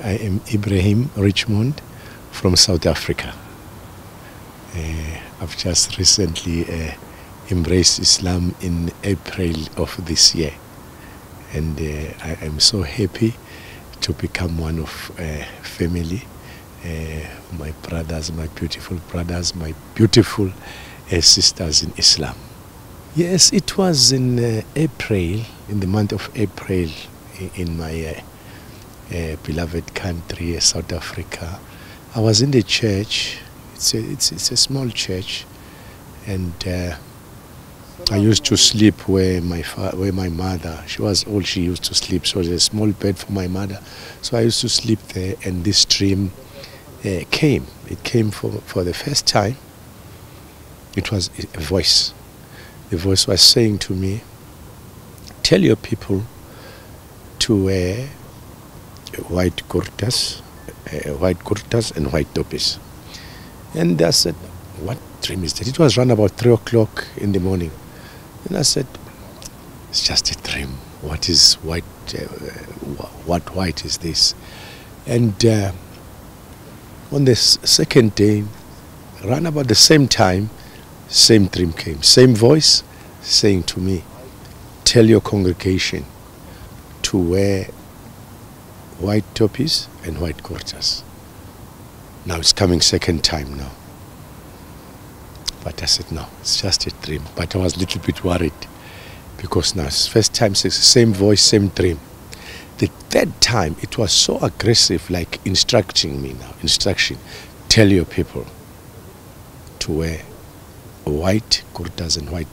I am Ibrahim Richmond from South Africa. I've just recently embraced Islam in April of this year, and I am so happy to become one of family. My brothers, my beautiful brothers, my beautiful sisters in Islam. Yes, it was in April, in the month of April, in my beloved country, South Africa. I was in the church. It's a small church, and I used to sleep where my mother. She was old. She used to sleep, so there's a small bed for my mother. So I used to sleep there, and this dream came. It came for the first time. It was a voice. The voice was saying to me, "Tell your people to wear white kurtas and white topis." And I said, "What dream is that?" It was around about 3 o'clock in the morning. And I said, "It's just a dream. What is white? What white is this?" And on the second day, around about the same time, same dream came. Same voice saying to me, "Tell your congregation to wear white topis and white kurtas." Now it's coming second time now. But I said, no, it's just a dream. But I was a little bit worried because now it's first time, same voice, same dream. The third time, it was so aggressive, like instructing me now. Instruction, tell your people to wear white kurtas and white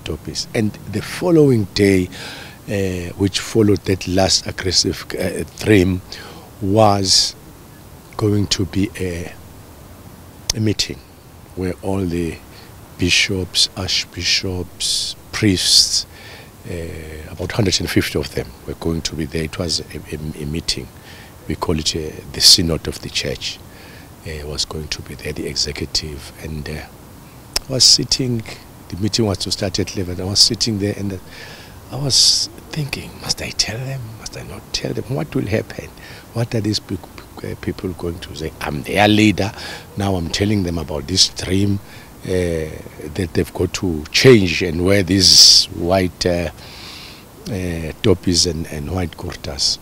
topis. And the following day, which followed that last aggressive dream, was going to be a meeting where all the bishops, archbishops, priests, about 150 of them were going to be there. It was a meeting. We call it the synod of the church. Was going to be there, the executive. And I was sitting, the meeting was to start at 11. I was sitting there and I was thinking, must I tell them? Must I not tell them? What will happen? What are these people going to say? I'm their leader. Now I'm telling them about this dream that they've got to change and wear these white topis and white kurtas.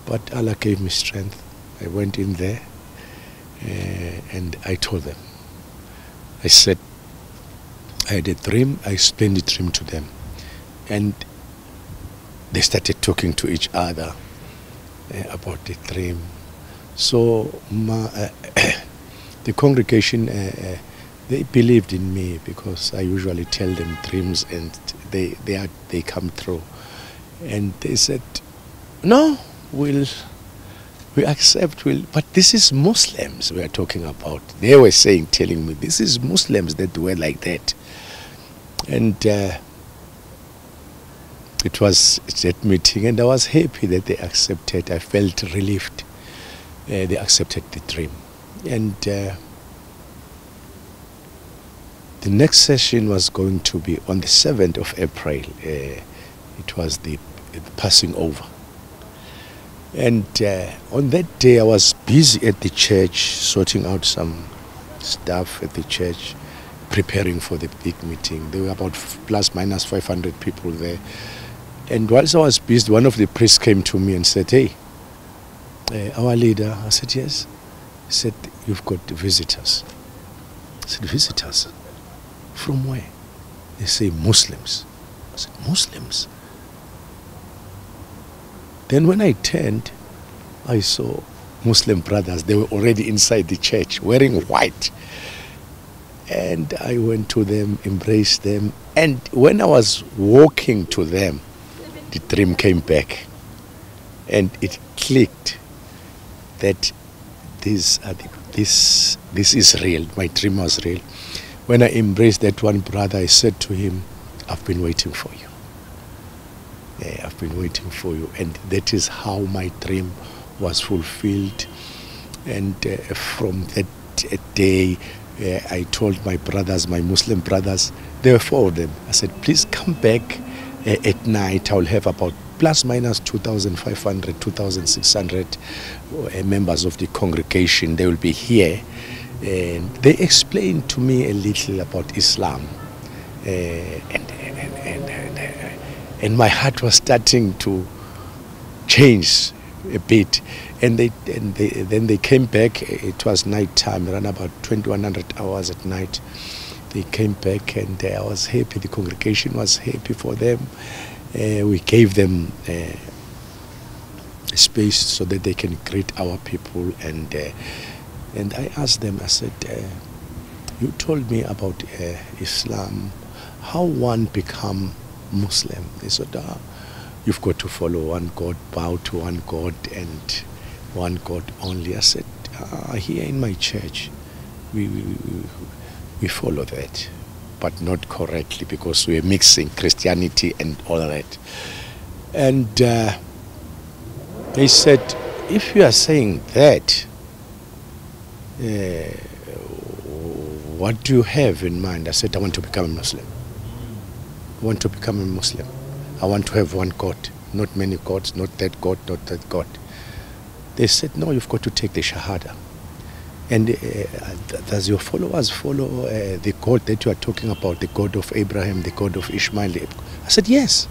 But Allah gave me strength. I went in there and I told them. I said, I had a dream. I explained the dream to them. And they started talking to each other about the dream. So the congregation, they believed in me because I usually tell them dreams and they come through. And they said, "No, we accept, but this is Muslims we are talking about." They were telling me, "This is Muslims that were like that." And it was that meeting, and I was happy that they accepted. I felt relieved. They accepted the dream. And the next session was going to be on the 7th of April. It was the passing over. And on that day, I was busy at the church, sorting out some stuff at the church, preparing for the big meeting. There were about plus minus 500 people there. And whilst I was busy, one of the priests came to me and said, "Hey, our leader." I said, "Yes." He said, "You've got visitors." I said, "Visitors? From where?" They say, "Muslims." I said, "Muslims?" Then when I turned, I saw Muslim brothers. They were already inside the church wearing white. And I went to them, embraced them. And when I was walking to them, the dream came back. And it clicked that this is real. My dream was real. When I embraced that one brother, I said to him, "I've been waiting for you. I've been waiting for you." And that is how my dream was fulfilled. And from that day, I told my brothers, my Muslim brothers, there were 4 of them. I said, "Please come back at night. I'll have about plus minus 2,500, 2,600 members of the congregation. They will be here. And they explained to me a little about Islam. And my heart was starting to change a bit. And then they came back. It was night time, around about 2,100 hours at night. They came back, and I was happy. The congregation was happy for them. We gave them space so that they can greet our people. And I asked them, I said, you told me about Islam, how one become Muslim. They said, you've got to follow one God, bow to one God, and one God only. I said, here in my church, we follow that, but not correctly, because we're mixing Christianity and all that. And they said, if you are saying that, what do you have in mind? I said, I want to become a Muslim. I want to become a Muslim. I want to have one God, not many gods, not that God, not that God. They said, no, you've got to take the Shahada. And does your followers follow the God that you are talking about, the God of Abraham, the God of Ishmael? I said, yes.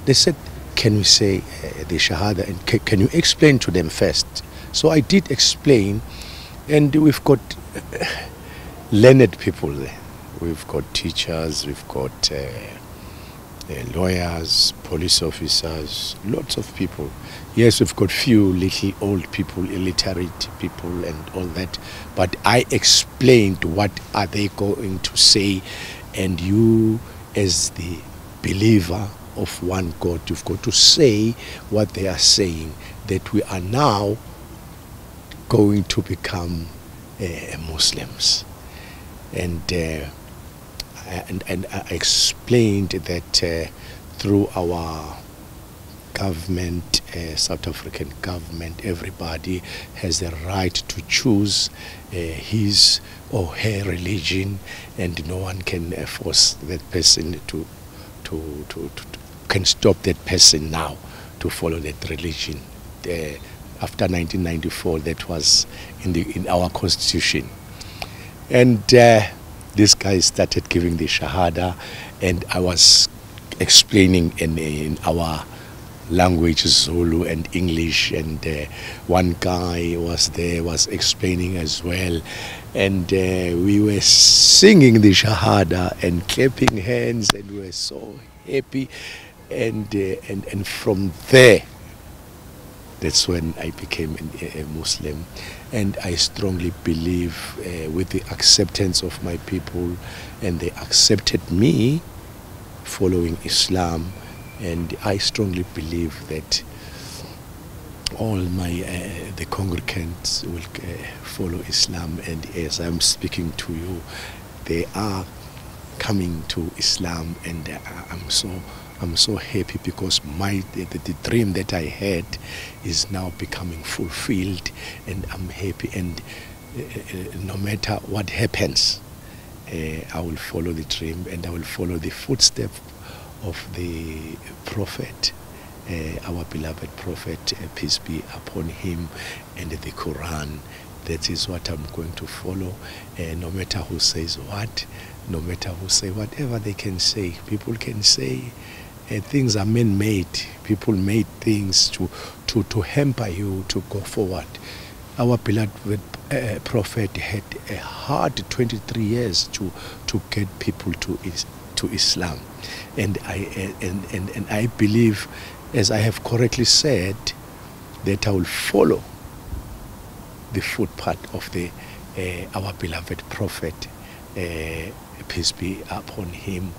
They said, can we say the Shahada, and can you explain to them first? So I did explain, and we've got learned people there. We've got teachers, we've got lawyers, police officers, lots of people. Yes, we've got few little old people, illiterate people and all that. But I explained what are they going to say, and you as the believer of one God, you've got to say what they are saying, that we are now going to become Muslims. And I explained that through our government, South African government, everybody has the right to choose his or her religion, and no one can force that person can stop that person now to follow that religion. After 1994, that was in our constitution. And this guy started giving the Shahada, and I was explaining in our language, Zulu and English, and one guy was there, was explaining as well, and we were singing the Shahada and clapping hands, and we were so happy, and from there, that's when I became a Muslim. And I strongly believe with the acceptance of my people, and they accepted me following Islam, and I strongly believe that all the congregants will follow Islam. And as I'm speaking to you, they are coming to Islam, and I'm so happy, because the dream that I had is now becoming fulfilled, and I'm happy. And no matter what happens, I will follow the dream, and I will follow the footsteps of the Prophet, our beloved Prophet, peace be upon him, and the Quran. That is what I'm going to follow, no matter who says what, no matter who say whatever they can say. People can say things are man-made. People made things to hamper you to go forward. Our beloved Prophet had a hard 23 years to get people to Islam, and I believe, as I have correctly said, that I will follow the footpath of our beloved Prophet, peace be upon him.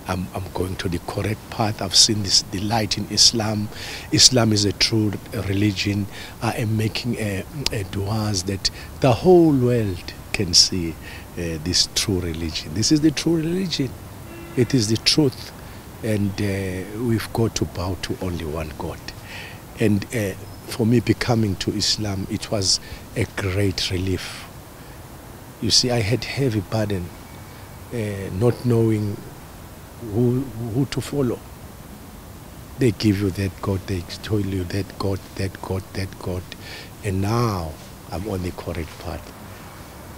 I'm going to the correct path. I've seen the light in Islam. Islam is a true religion. I am making du'as that the whole world can see this true religion. This is the true religion. It is the truth. And we've got to bow to only one God. And for me, becoming to Islam, it was a great relief. You see, I had heavy burden, not knowing who to follow. They give you that God, they tell you that God, that God, that God. And now I'm on the correct path.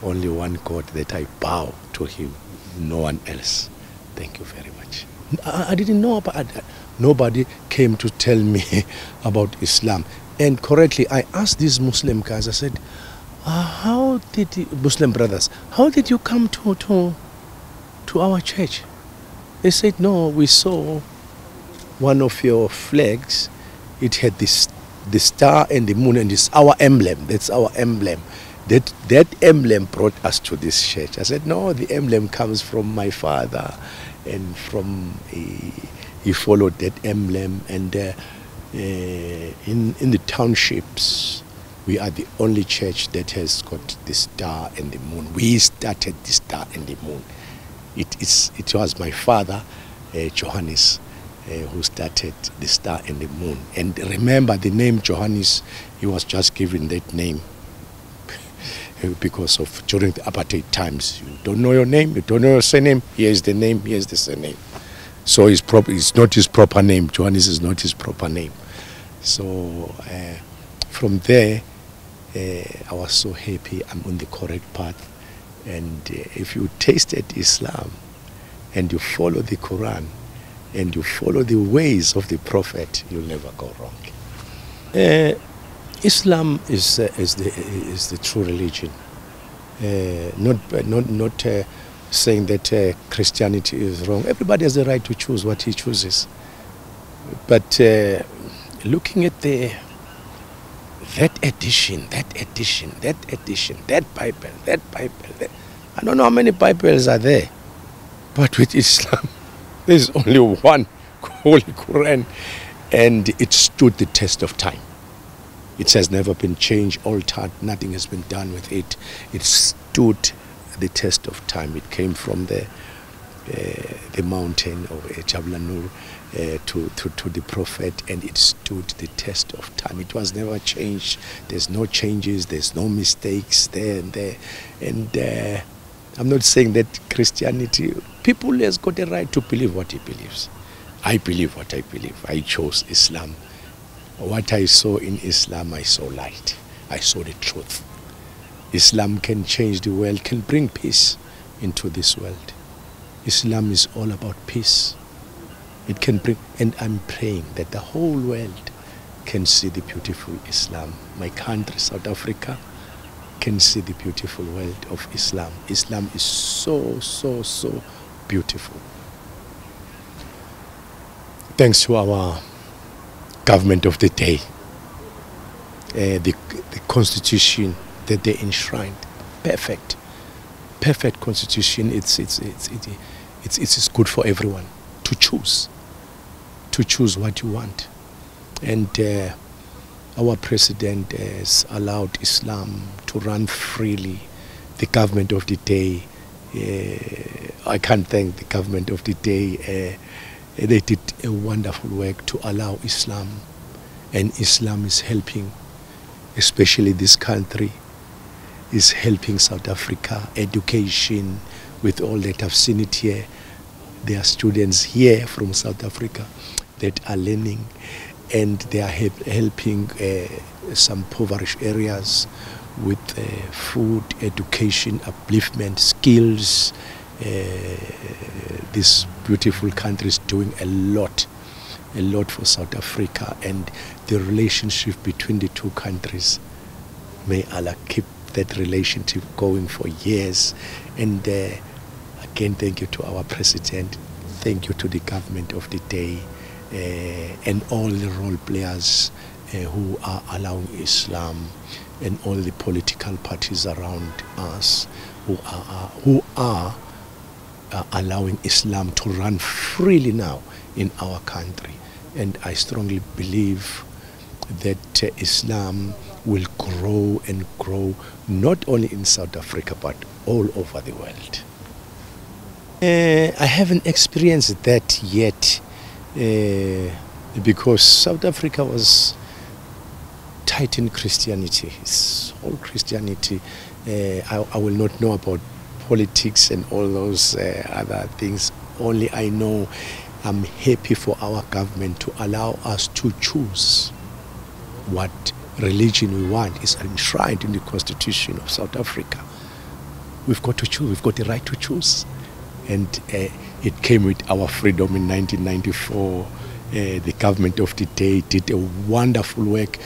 Only one God that I bow to him, no one else. Thank you very much. I didn't know about that. Nobody came to tell me about Islam. And correctly, I asked these Muslim guys, I said, how did you, Muslim brothers, how did you come to our church? They said, no, we saw one of your flags. It had the star and the moon, and it's our emblem. That's our emblem. That emblem brought us to this church. I said, no, the emblem comes from my father, and from he followed that emblem. And in the townships, we are the only church that has got the star and the moon. We started the star and the moon. It was my father, Johannes, who started the star and the moon. And remember, the name Johannes, he was just given that name because of during the apartheid times. You don't know your name, you don't know your surname, here's the name, here's the surname. So it's not his proper name. Johannes is not his proper name. So from there, I was so happy I'm on the correct path. And if you tasted Islam and you follow the Quran and you follow the ways of the Prophet, you'll never go wrong. Islam is the true religion. Not saying that Christianity is wrong. Everybody has the right to choose what he chooses. But looking at that edition, that Bible, I don't know how many Bibles are there. But with Islam, there's only one Holy Quran, and it stood the test of time. It has never been changed, altered, nothing has been done with it. It stood the test of time. It came from the mountain of Jabal Nur to the Prophet, and it stood the test of time. It was never changed. There's no changes, there's no mistakes there and there. And I'm not saying that Christianity, people has got a right to believe what he believes. I believe what I believe. I chose Islam. What I saw in Islam, I saw light. I saw the truth. Islam can change the world, can bring peace into this world. Islam is all about peace. It can bring, and I'm praying that the whole world can see the beautiful Islam. My country, South Africa, can see the beautiful world of Islam. Islam is so, so, so beautiful. Thanks to our government of the day, the constitution that they enshrined, perfect constitution. It's good for everyone to choose what you want. And our president has allowed Islam to run freely. The government of the day, I can't thank the government of the day. They did a wonderful work to allow Islam, and Islam is helping, especially this country, is helping South Africa, education, with all that I've seen it here. There are students here from South Africa that are learning, and they are helping some impoverished areas with food, education, upliftment, skills. This beautiful country is doing a lot for South Africa, and the relationship between the two countries, may Allah keep that relationship going for years. And again, thank you to our president, thank you to the government of the day, and all the role players who are allowing Islam, and all the political parties around us who are allowing Islam to run freely now in our country. And I strongly believe that Islam will grow and grow, not only in South Africa, but all over the world. I haven't experienced that yet, because South Africa was tight in Christianity. It's all Christianity. I will not know about politics and all those other things. Only I know I'm happy for our government to allow us to choose what religion we want. Is enshrined in the Constitution of South Africa. We've got to choose. We've got the right to choose. And it came with our freedom in 1994. The government of the day did a wonderful work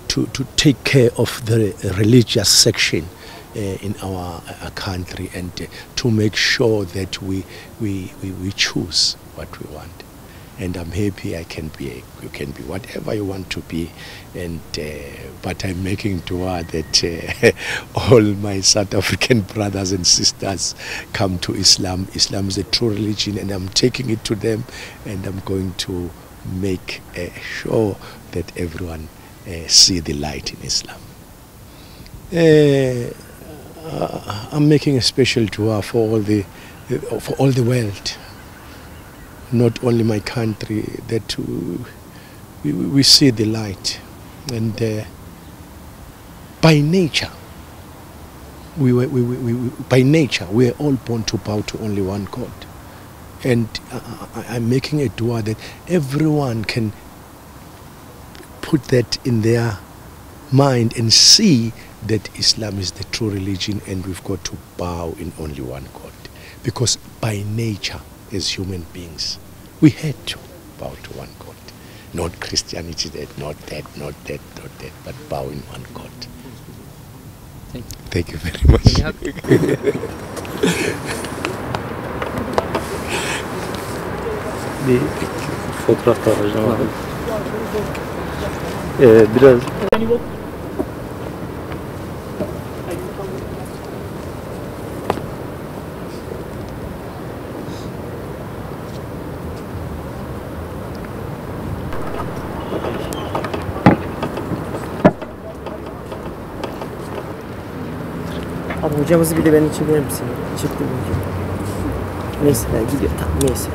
to take care of the religious section in our country, and to make sure that we choose what we want. And I'm happy you can be whatever you want to be, and but I'm making dua that all my South African brothers and sisters come to Islam. Islam is a true religion, and I'm taking it to them, and I'm going to make sure that everyone see the light in Islam. I'm making a special dua for all the world, not only my country, that we see the light. And by nature, we are all born to bow to only one God. And I'm making a dua that everyone can put that in their mind and see that Islam is the true religion, and we've got to bow in only one God. Because by nature, as human beings, we had to bow to one God. Not Christianity, not that, but bow in one God. Thank you very much. Bir fotoğraf da alacağım abi. Biraz Abi hocamızı bir de beni çeker misin? Çektim hocam. Neyse gidiyor tamam neyse.